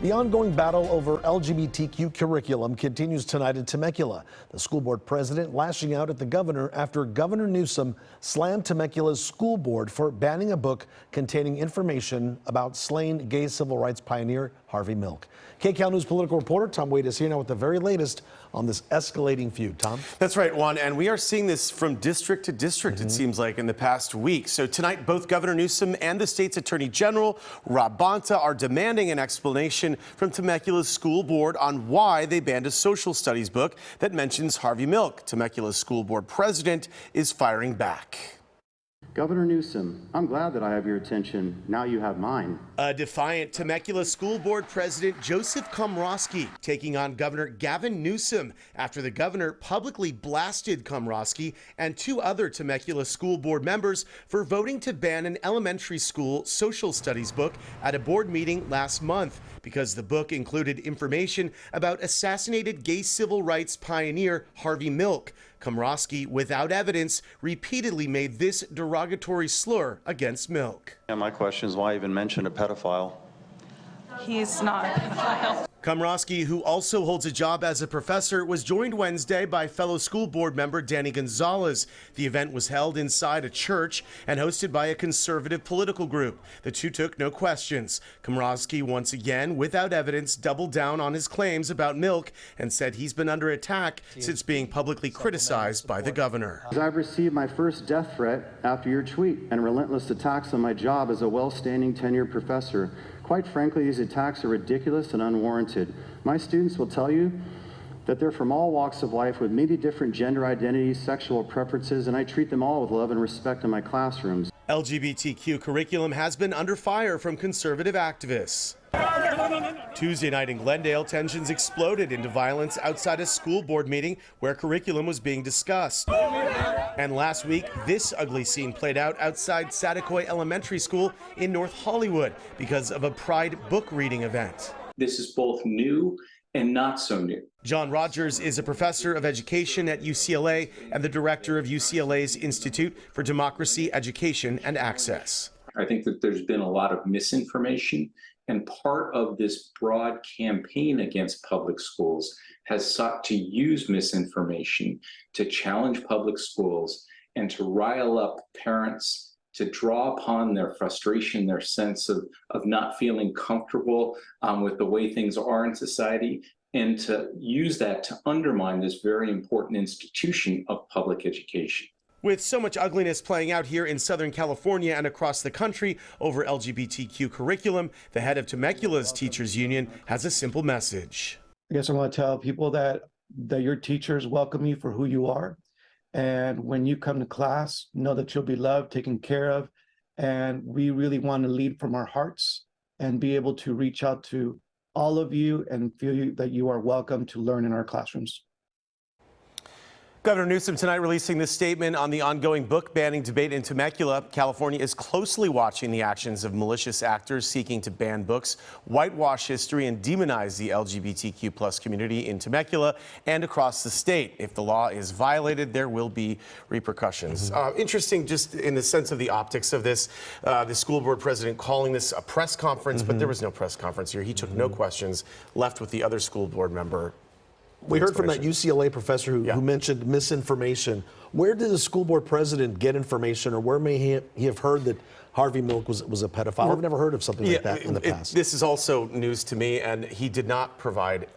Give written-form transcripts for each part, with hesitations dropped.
The ongoing battle over LGBTQ curriculum continues tonight in Temecula. The school board president lashing out at the governor after Governor Newsom slammed Temecula's school board for banning a book containing information about slain gay civil rights pioneer Harvey Milk. KCAL News political reporter Tom Wade is here now with the very latest on this escalating feud. Tom? That's right, Juan, and we are seeing this from district to district, it seems like, in the past week. So tonight, both Governor Newsom and the state's Attorney General, Rob Bonta, are demanding an explanation from Temecula's school board on why they banned a social studies book that mentions Harvey Milk. Temecula's school board president is firing back. Governor Newsom, I'm glad that I have your attention. Now you have mine. A defiant Temecula School Board President Joseph Komrosky taking on Governor Gavin Newsom after the governor publicly blasted Komrosky and two other Temecula School Board members for voting to ban an elementary school social studies book at a board meeting last month because the book included information about assassinated gay civil rights pioneer Harvey Milk. Komrosky, without evidence, repeatedly made this derogatory slur against Milk. And my question is, why even mention a pedophile? He's not a pedophile. Komrosky, who also holds a job as a professor, was joined Wednesday by fellow school board member Danny Gonzalez. The event was held inside a church and hosted by a conservative political group. The two took no questions. Komrosky, once again, without evidence, doubled down on his claims about Milk and said he's been under attack since being publicly criticized by the governor. I've received my first death threat after your tweet and relentless attacks on my job as a well-standing tenured professor. Quite frankly, these attacks are ridiculous and unwarranted. My students will tell you that they're from all walks of life with many different gender identities, sexual preferences, and I treat them all with love and respect in my classrooms. LGBTQ curriculum has been under fire from conservative activists. Tuesday night in Glendale, tensions exploded into violence outside a school board meeting where curriculum was being discussed. And last week, this ugly scene played out outside Saticoy Elementary School in North Hollywood because of a Pride book reading event. This is both new and not so new. John Rogers is a professor of education at UCLA and the director of UCLA's Institute for Democracy, Education, and Access. I think that there's been a lot of misinformation, and part of this broad campaign against public schools has sought to use misinformation to challenge public schools and to rile up parents, to draw upon their frustration, their sense of not feeling comfortable with the way things are in society, and to use that to undermine this very important institution of public education. With so much ugliness playing out here in Southern California and across the country over LGBTQ curriculum, the head of Temecula's Teachers Union has a simple message. I guess I want to tell people that your teachers welcome you for who you are. And when you come to class, know that you'll be loved, taken care of. And we really want to lead from our hearts and be able to reach out to all of you and feel that you are welcome to learn in our classrooms. Governor Newsom tonight releasing this statement on the ongoing book banning debate in Temecula. California is closely watching the actions of malicious actors seeking to ban books, whitewash history, and demonize the LGBTQ+ community in Temecula and across the state. If the law is violated, there will be repercussions. Interesting, just in the sense of the optics of this, the school board president calling this a press conference, but there was no press conference here. He took no questions, left with the other school board member. We heard from that UCLA professor who mentioned misinformation. Where did the school board president get information, or where may he have heard that Harvey Milk was a pedophile? I've never heard of something like that in the past. This is also news to me, and he did not provide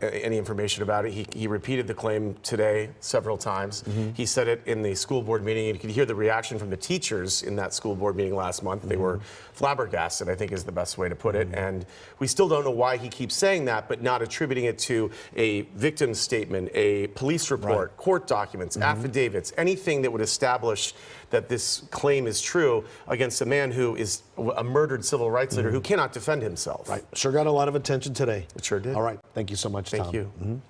any information about it. He repeated the claim today several times. He said it in the school board meeting, and you could hear the reaction from the teachers in that school board meeting last month. They were flabbergasted, I think is the best way to put it. And we still don't know why he keeps saying that, but not attributing it to a victim statement, a police report, court documents, affidavits, anything that would establish that this claim is true against a man who is a murdered civil rights leader who cannot defend himself. Right. Sure got a lot of attention today. It sure did. All right. Thank you so much, Tom. Thank you.